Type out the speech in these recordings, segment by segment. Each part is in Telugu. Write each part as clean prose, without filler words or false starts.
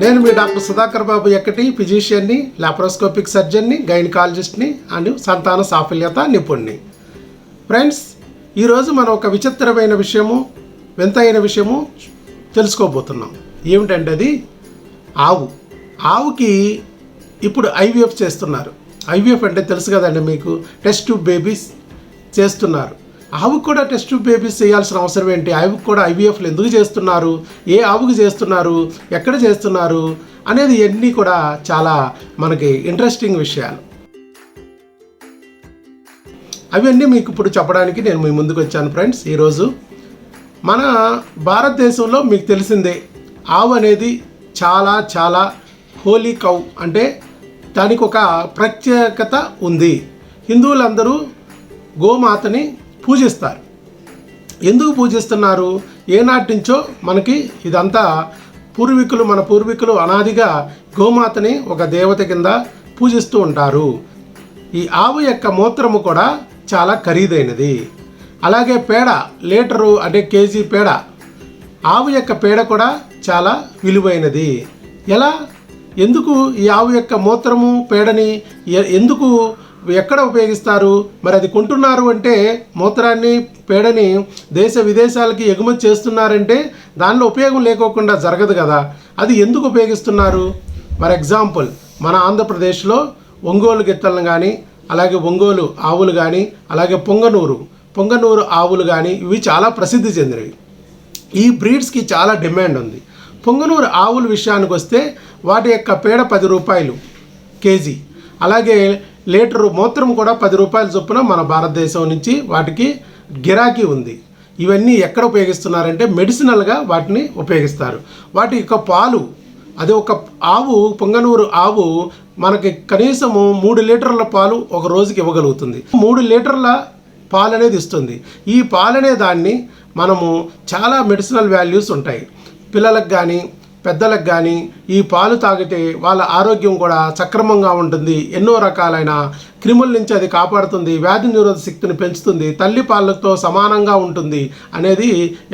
నేను మీ డాక్టర్ సుధాకర్ బాబు యక్కటి, ఫిజిషియన్ని, లాప్రోస్కోపిక్ సర్జన్ని, గైనకాలజిస్ట్ని అండ్ సంతాన సాఫల్యత నిపుణ్ణి. ఫ్రెండ్స్, ఈరోజు మనం ఒక విచిత్రమైన విషయము, వింతైన విషయము తెలుసుకోబోతున్నాం. ఏమిటంటే అది ఆవుకి ఇప్పుడు ఐవీఎఫ్ చేస్తున్నారు. ఐవీఎఫ్ అంటే తెలుసు కదండి మీకు, టెస్ట్ ట్యూబ్ బేబీస్ చేస్తున్నారు. ఆవుకు కూడా టెస్ట్ ట్యూబ్ బేబీస్ చేయాల్సిన అవసరం ఏంటి? ఆవుకు కూడా ఐవీఎఫ్లు ఎందుకు చేస్తున్నారు, ఏ ఆవుకు చేస్తున్నారు, ఎక్కడ చేస్తున్నారు అనేది ఇవన్నీ కూడా చాలా మనకి ఇంట్రెస్టింగ్ విషయాలు. అవన్నీ మీకు ఇప్పుడు చెప్పడానికి నేను మీ ముందుకు వచ్చాను. ఫ్రెండ్స్, ఈరోజు మన భారతదేశంలో మీకు తెలిసిందే, ఆవు అనేది చాలా చాలా హోలీ కౌ, అంటే దానికి ఒక ప్రత్యేకత ఉంది. హిందువులందరూ గోమాతని పూజిస్తారు. ఎందుకు పూజిస్తున్నారు? ఏనాటి నుంచో మనకి ఇదంతా మన పూర్వీకులు అనాదిగా గోమాతని ఒక దేవత కింద పూజిస్తూ ఉంటారు. ఈ ఆవు యొక్క మూత్రము కూడా చాలా ఖరీదైనది. అలాగే పేడ, లీటరు అంటే కేజీ పేడ, ఆవు యొక్క పేడ కూడా చాలా విలువైనది. ఎందుకు ఈ ఆవు యొక్క మూత్రము పేడని ఎందుకు ఎక్కడ ఉపయోగిస్తారు? మరి అది కొంటున్నారు అంటే, మూత్రాన్ని పేడని దేశ విదేశాలకి ఎగుమతి చేస్తున్నారంటే దానిలో ఉపయోగం లేకోకుండా జరగదు కదా. అది ఎందుకు ఉపయోగిస్తున్నారు? ఫర్ ఎగ్జాంపుల్, మన ఆంధ్రప్రదేశ్లో ఒంగోలు గిత్తలను కానీ, అలాగే ఒంగోలు ఆవులు కానీ, అలాగే పొంగనూరు ఆవులు కానీ, ఇవి చాలా ప్రసిద్ధి చెందినవి. ఈ బ్రీడ్స్కి చాలా డిమాండ్ ఉంది. పొంగనూరు ఆవుల విషయానికి వస్తే వాటి యొక్క పేడ 10 రూపాయలు కేజీ, అలాగే లీటరు మూత్రం కూడా 10 రూపాయల చొప్పున మన భారతదేశం నుంచి వాటికి గిరాకీ ఉంది. ఇవన్నీ ఎక్కడ ఉపయోగిస్తున్నారంటే మెడిసినల్గా వాటిని ఉపయోగిస్తారు. వాటి యొక్క పాలు, అది ఒక ఆవు, పొంగనూరు ఆవు మనకి కనీసము 3 లీటర్ల పాలు ఒక రోజుకి ఇవ్వగలుగుతుంది. 3 లీటర్ల పాలు అనేది ఇస్తుంది. ఈ పాలనే దాన్ని మనము చాలా మెడిసినల్ వాల్యూస్ ఉంటాయి. పిల్లలకు కానీ పెద్దలకు కానీ ఈ పాలు తాగితే వాళ్ళ ఆరోగ్యం కూడా సక్రమంగా ఉంటుంది. ఎన్నో రకాలైన క్రిముల నుంచి అది కాపాడుతుంది, వ్యాధి నిరోధక శక్తిని పెంచుతుంది, తల్లి పాలతో సమానంగా ఉంటుంది అనేది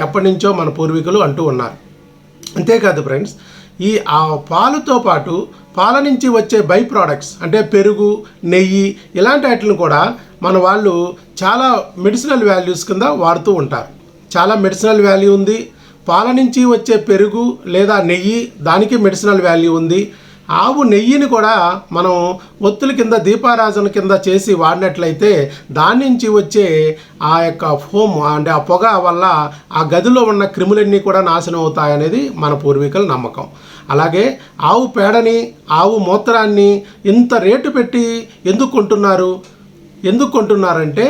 ఎప్పటి నుంచో మన పూర్వీకులు అంటూ ఉన్నారు. అంతేకాదు ఫ్రెండ్స్, ఈ పాలుతో పాటు పాల నుంచి వచ్చే బై ప్రోడక్ట్స్ అంటే పెరుగు, నెయ్యి, ఇలాంటి వాటిని కూడా మన వాళ్ళు చాలా మెడిసినల్ వాల్యూస్ కింద వాడుతూ ఉంటారు. చాలా మెడిసినల్ వాల్యూ ఉంది. పాల నుంచి వచ్చే పెరుగు లేదా నెయ్యి, దానికి మెడిసినల్ వాల్యూ ఉంది. ఆవు నెయ్యిని కూడా మనం ఒత్తుల కింద, దీపారాజన కింద చేసి వాడినట్లయితే దాని నుంచి వచ్చే ఆ యొక్క ఫోమ్ అంటే ఆ పొగ వల్ల ఆ గదిలో ఉన్న క్రిములన్నీ కూడా నాశనం అవుతాయనేది మన పూర్వీకుల నమ్మకం. అలాగే ఆవు పేడని, ఆవు మూత్రాన్ని ఇంత రేటు పెట్టి ఎందుకు కొంటున్నారంటే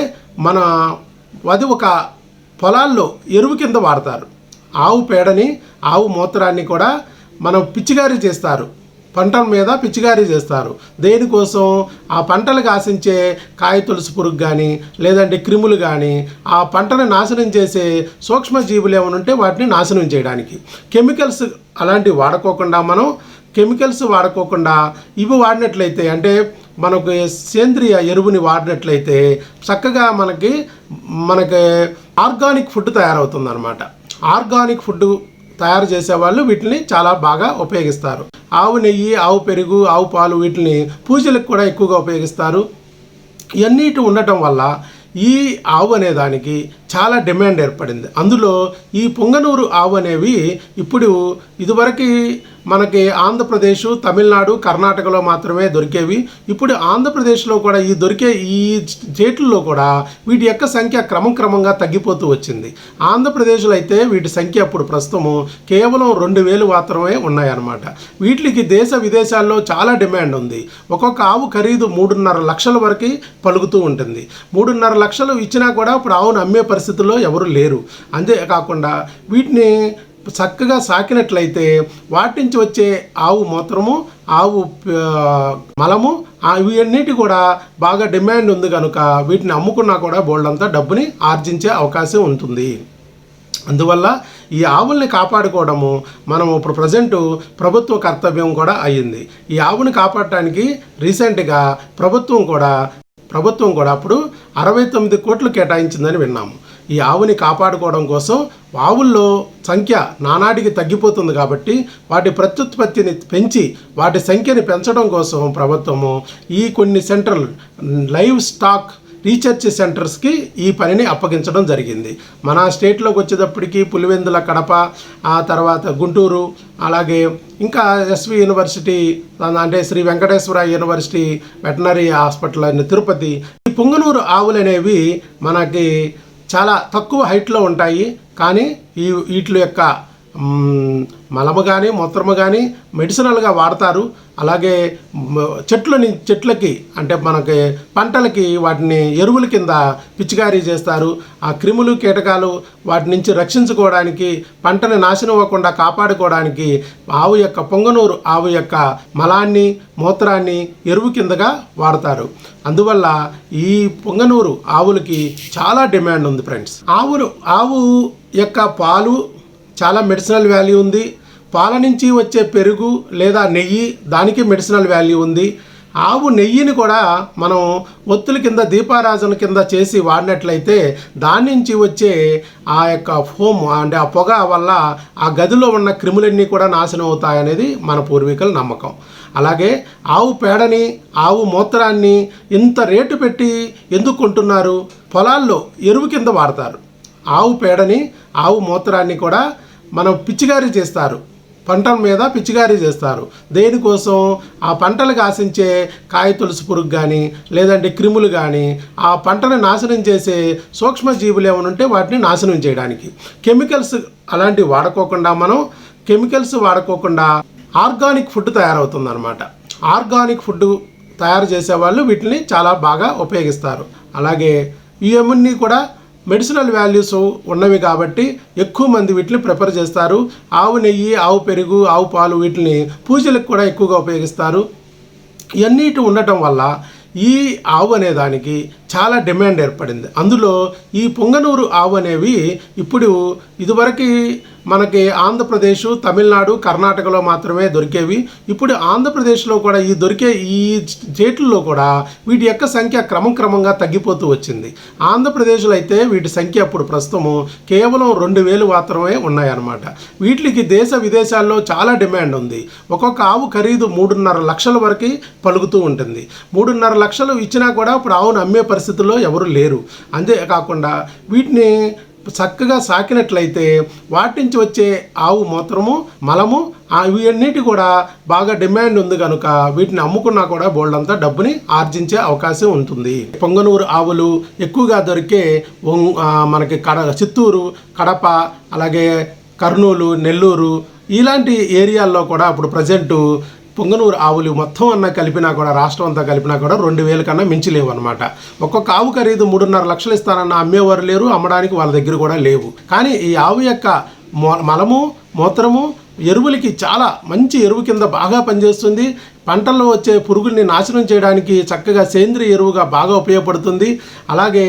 అది ఒక పొలాల్లో ఎరువు కింద వాడతారు. ఆవు పేడని, ఆవు మూత్రాన్ని కూడా మనం పిచ్చిగారీ చేస్తారు, పంటల మీద పిచ్చిగారీ చేస్తారు. దేనికోసం? ఆ పంటలకు ఆశించే కాయ తులసి పురుగు కానీ, లేదంటే క్రిములు కానీ, ఆ పంటను నాశనం చేసే సూక్ష్మజీవులు ఏమైనా ఉంటే వాటిని నాశనం చేయడానికి. కెమికల్స్ అలాంటివి వాడుకోకుండా ఇవి వాడినట్లయితే, అంటే మనకు సేంద్రియ ఎరువుని వాడినట్లయితే చక్కగా మనకి ఆర్గానిక్ ఫుడ్ తయారవుతుంది అన్నమాట. ఆర్గానిక్ ఫుడ్ తయారు చేసేవాళ్ళు వీటిని చాలా బాగా ఉపయోగిస్తారు. ఆవు నెయ్యి, ఆవు పెరుగు, ఆవు పాలు, వీటిని పూజలకు కూడా ఎక్కువగా ఉపయోగిస్తారు. ఇవన్నిటి ఉండటం వల్ల ఈ ఆవు అనే దానికి చాలా డిమాండ్ ఏర్పడింది. అందులో ఈ పొంగనూరు ఆవు అనేవి ఇప్పుడు ఇదివరకు మనకి ఆంధ్రప్రదేశ్, తమిళనాడు, కర్ణాటకలో మాత్రమే దొరికేవి. ఇప్పుడు ఆంధ్రప్రదేశ్లో కూడా ఈ స్టేట్లలో కూడా వీటి యొక్క సంఖ్య క్రమంగా తగ్గిపోతూ వచ్చింది. ఆంధ్రప్రదేశ్లో అయితే వీటి సంఖ్య ఇప్పుడు ప్రస్తుతము కేవలం 2000 మాత్రమే ఉన్నాయన్నమాట. వీటికి దేశ విదేశాల్లో చాలా డిమాండ్ ఉంది. ఒక్కొక్క ఆవు ఖరీదు 3.5 లక్షల వరకు పలుకుతూ ఉంటుంది. 3.5 లక్షలు ఇచ్చినా కూడా ఇప్పుడు ఆవును అమ్మే పరిస్థితుల్లో ఎవరు లేరు. అంతేకాకుండా వీటిని చక్కగా సాకినట్లయితే వాటి నుంచి వచ్చే ఆవు మూత్రము, ఆవు మలము, ఇవన్నిటి కూడా బాగా డిమాండ్ ఉంది కనుక వీటిని అమ్ముకున్నా కూడా బోల్డంతా డబ్బుని ఆర్జించే అవకాశం ఉంటుంది. అందువల్ల ఈ ఆవుల్ని కాపాడుకోవడము మనం ఇప్పుడు ప్రజెంటు ప్రభుత్వ కర్తవ్యం కూడా అయ్యింది. ఈ ఆవుని కాపాడటానికి రీసెంట్గా ప్రభుత్వం కూడా అప్పుడు 69 కోట్లు కేటాయించిందని విన్నాము. ఈ ఆవుని కాపాడుకోవడం కోసం ఆవుల్లో సంఖ్య నానాటికి తగ్గిపోతుంది కాబట్టి వాటి ప్రత్యుత్పత్తిని పెంచి వాటి సంఖ్యని పెంచడం కోసం ప్రభుత్వము ఈ కొన్ని సెంట్రల్ లైవ్ స్టాక్ రీసెర్చ్ సెంటర్స్కి ఈ పనిని అప్పగించడం జరిగింది. మన స్టేట్లోకి వచ్చేటప్పటికి పులివెందుల, కడప, ఆ తర్వాత గుంటూరు, అలాగే ఇంకా ఎస్వి యూనివర్సిటీ అంటే Sri Venkateswara university veterinary hospital అని తిరుపతి. ఈ పొంగనూరు ఆవులు అనేవి మనకి చాలా తక్కువ హైట్లో ఉంటాయి, కానీ వీటి యొక్క మలము కానీ మూత్రము కానీ మెడిసినల్గా వాడతారు. అలాగే చెట్లకి అంటే మనకి పంటలకి వాటిని ఎరువుల కింద పిచికారీ చేస్తారు. ఆ క్రిములు కీటకాలు వాటి నుంచి రక్షించుకోవడానికి, పంటని నాశనం అవ్వకుండా కాపాడుకోవడానికి పొంగనూరు ఆవు యొక్క మలాన్ని మూత్రాన్ని ఎరువు కిందగా వాడతారు. అందువల్ల ఈ పొంగనూరు ఆవులకి చాలా డిమాండ్ ఉంది ఫ్రెండ్స్. ఆవు యొక్క పాలు చాలా మెడిసినల్ వాల్యూ ఉంది. పాల నుంచి వచ్చే పెరుగు లేదా నెయ్యి దానికి మెడిసినల్ వాల్యూ ఉంది. ఆవు నెయ్యిని కూడా మనం ఒత్తుల కింద దీపారాజన కింద చేసి వాడినట్లయితే దాని నుంచి వచ్చే ఆ యొక్క ఫోమ్ అంటే ఆ పొగ వల్ల ఆ గదిలో ఉన్న క్రిములన్నీ కూడా నాశనం అవుతాయనేది మన పూర్వీకుల నమ్మకం. అలాగే ఆవు పేడని, ఆవు మూత్రాన్ని ఇంత రేటు పెట్టి ఎందుకు కొంటున్నారు? పొలాల్లో ఎరువు కింద వాడతారు. ఆవు పేడని, ఆవు మూత్రాన్ని కూడా మనం పిచికారీ చేస్తారు, పంటల మీద పిచికారీ చేస్తారు. దేనికోసం? ఆ పంటలకు ఆశించే కాయ తులసి పురుగు కానీ లేదంటే క్రిములు కానీ ఆ పంటను నాశనం చేసే సూక్ష్మజీవులు ఏమైనా ఉంటే వాటిని నాశనం చేయడానికి. కెమికల్స్ అలాంటివి వాడుకోకుండా ఆర్గానిక్ ఫుడ్ తయారవుతుందన్నమాట. ఆర్గానిక్ ఫుడ్ తయారు చేసేవాళ్ళు వీటిని చాలా బాగా ఉపయోగిస్తారు. అలాగే ఇవన్నీ కూడా మెడిసినల్ వాల్యూస్ ఉన్నవి కాబట్టి ఎక్కువ మంది వీటిని ప్రిఫర్ చేస్తారు. ఆవు నెయ్యి, ఆవు పెరుగు, ఆవు పాలు వీటిని పూజలకు కూడా ఎక్కువగా ఉపయోగిస్తారు. ఇవన్నిటి ఉండటం వల్ల ఈ ఆవు అనే దానికి చాలా డిమాండ్ ఏర్పడింది. అందులో ఈ పొంగనూరు ఆవు అనేవి ఇప్పుడు ఇదివరకు మనకి ఆంధ్రప్రదేశ్, తమిళనాడు, కర్ణాటకలో మాత్రమే దొరికేవి. ఇప్పుడు ఆంధ్రప్రదేశ్లో కూడా ఈ స్టేట్లలో కూడా వీటి యొక్క సంఖ్య క్రమంగా తగ్గిపోతూ వచ్చింది. ఆంధ్రప్రదేశ్లో అయితే వీటి సంఖ్య ఇప్పుడు ప్రస్తుతము కేవలం 2000 మాత్రమే ఉన్నాయన్నమాట. వీటికి దేశ విదేశాల్లో చాలా డిమాండ్ ఉంది. ఒక్కొక్క ఆవు ఖరీదు 3.5 లక్షల వరకు పలుకుతూ ఉంటుంది. 3.5 లక్షలు ఇచ్చినా కూడా ఇప్పుడు ఆవును అమ్మే పరిస్థితుల్లో ఎవరు లేరు. అంతేకాకుండా వీటిని చక్కగా సాకినట్లయితే వాటి నుంచి వచ్చే ఆవు మూత్రము, మలము ఇవన్నిటి కూడా బాగా డిమాండ్ ఉంది కనుక వీటిని అమ్ముకున్నా కూడా బోల్డంతా డబ్బుని ఆర్జించే అవకాశం ఉంటుంది. పొంగనూరు ఆవులు ఎక్కువగా దొరికే మనకి చిత్తూరు, కడప, అలాగే కర్నూలు, నెల్లూరు ఇలాంటి ఏరియాల్లో కూడా ఇప్పుడు ప్రజెంటు పొంగనూరు ఆవులు మొత్తం కలిపినా కూడా రాష్ట్రం అంతా కలిపినా కూడా 2000 కన్నా మించి లేవు అనమాట. ఒక్కొక్క ఆవు ఖరీదు 3.5 లక్షలు ఇస్తానన్న అమ్మేవారు లేరు, అమ్మడానికి వాళ్ళ దగ్గర కూడా లేవు. కానీ ఈ ఆవు యొక్క మలము, మూత్రము ఎరువులకి చాలా మంచి ఎరువు కింద బాగా పనిచేస్తుంది. పంటల్లో వచ్చే పురుగుల్ని నాశనం చేయడానికి చక్కగా సేంద్రియ ఎరువుగా బాగా ఉపయోగపడుతుంది. అలాగే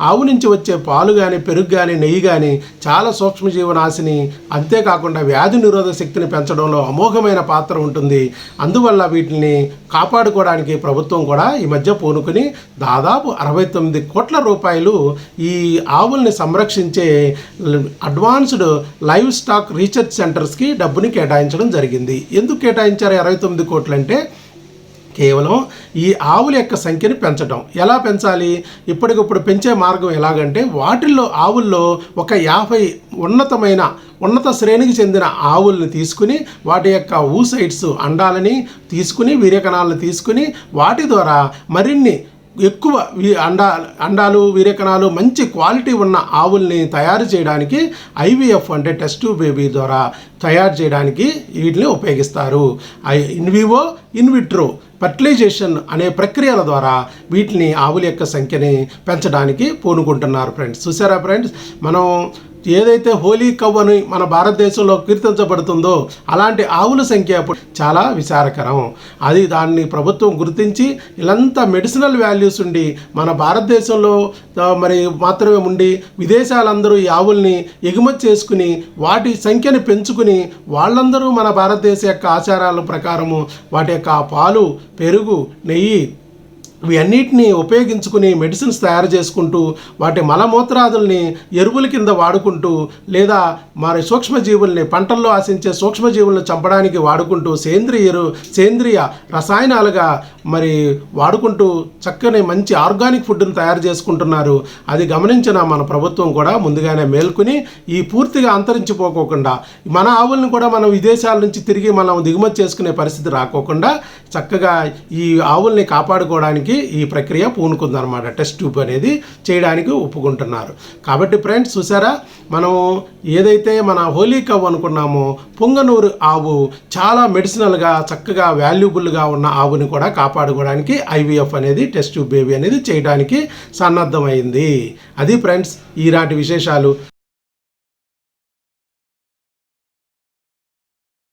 ఆవు నుంచి వచ్చే పాలు కానీ, పెరుగు కానీ, నెయ్యి కానీ చాలా సూక్ష్మజీవనాశిని. అంతేకాకుండా వ్యాధి నిరోధక శక్తిని పెంచడంలో అమోఘమైన పాత్ర ఉంటుంది. అందువల్ల వీటిని కాపాడుకోవడానికి ప్రభుత్వం కూడా ఈ మధ్య పూనుకుని దాదాపు 69 కోట్ల రూపాయలు ఈ ఆవుల్ని సంరక్షించే అడ్వాన్స్డ్ లైవ్ స్టాక్ రీసెర్చ్ సెంటర్స్కి డబ్బుని కేటాయించడం జరిగింది. ఎందుకు కేటాయించారు 69 కోట్లు అంటే కేవలం ఈ ఆవుల యొక్క సంఖ్యని పెంచడం. ఎలా పెంచాలి? ఇప్పటికిప్పుడు పెంచే మార్గం ఎలాగంటే ఆవుల్లో ఒక 50 ఉన్నత శ్రేణికి చెందిన ఆవుల్ని తీసుకుని వాటి యొక్క ఊసైడ్స్ అండాలని తీసుకుని, వీర్యకణాలను తీసుకుని వాటి ద్వారా మరిన్ని ఎక్కువ అండాలు, వీర్యకణాలు మంచి క్వాలిటీ ఉన్న ఆవుల్ని తయారు చేయడానికి ఐవీఎఫ్ అంటే టెస్ట్ ట్యూబ్ బేబీ ద్వారా తయారు చేయడానికి వీటిని ఉపయోగిస్తారు. ఇన్వివో, ఇన్విట్రో ఫర్టిలైజేషన్ అనే ప్రక్రియల ద్వారా వీటిని ఆవుల యొక్క సంఖ్యని పెంచడానికి పూనుకుంటున్నారు ఫ్రెండ్స్. చూసారా ఫ్రెండ్స్, మనం ఏదైతే హోలీ కవ్ అని మన భారతదేశంలో కీర్తించబడుతుందో అలాంటి ఆవుల సంఖ్య చాలా విచారకరం. దాన్ని ప్రభుత్వం గుర్తించి ఇలాంతా మెడిసినల్ వాల్యూస్ ఉండి మన భారతదేశంలో మాత్రమే ఉండి విదేశాలందరూ ఈ ఆవుల్ని ఎగుమతి చేసుకుని వాటి సంఖ్యని పెంచుకుని వాళ్ళందరూ మన భారతదేశ యొక్క ఆచారాల ప్రకారము వాటి యొక్క పాలు, పెరుగు, నెయ్యి ఇవన్నిటిని ఉపయోగించుకుని మెడిసిన్స్ తయారు చేసుకుంటూ వాటి మలమూత్రాదుల్ని ఎరువుల కింద వాడుకుంటూ లేదా మరి సూక్ష్మజీవుల్ని పంటల్లో ఆశించే సూక్ష్మజీవులను చంపడానికి వాడుకుంటూ సేంద్రియ రసాయనాలుగా మరి వాడుకుంటూ చక్కని మంచి ఆర్గానిక్ ఫుడ్ని తయారు చేసుకుంటున్నారు. అది గమనించిన మన ప్రభుత్వం కూడా ముందుగానే మేల్కొని ఈ పూర్తిగా అంతరించిపోకోకుండా మన ఆవులను కూడా మనం విదేశాల నుంచి తిరిగి మనం దిగుమతి చేసుకునే పరిస్థితి రాకోకుండా చక్కగా ఈ ఆవుల్ని కాపాడుకోవడానికి ఈ ప్రక్రియ పూనుకుందనమాట. టెస్ట్ ట్యూబ్ అనేది చేయడానికి ఒప్పుకుంటున్నారు. కాబట్టి ఫ్రెండ్స్ చూసారా, మనం ఏదైతే మన హోలీ కవ్ అనుకున్నామో పుంగనూరు ఆవు చాలా మెడిసినల్గా చక్కగా వాల్యుబుల్గా ఉన్న ఆవుని కూడా కాపాడుకోవడానికి IVF అనేది టెస్ట్ ట్యూబ్ బేబీ అనేది చేయడానికి సన్నద్ధమైంది. అది ఫ్రెండ్స్ ఈనాటి విశేషాలు.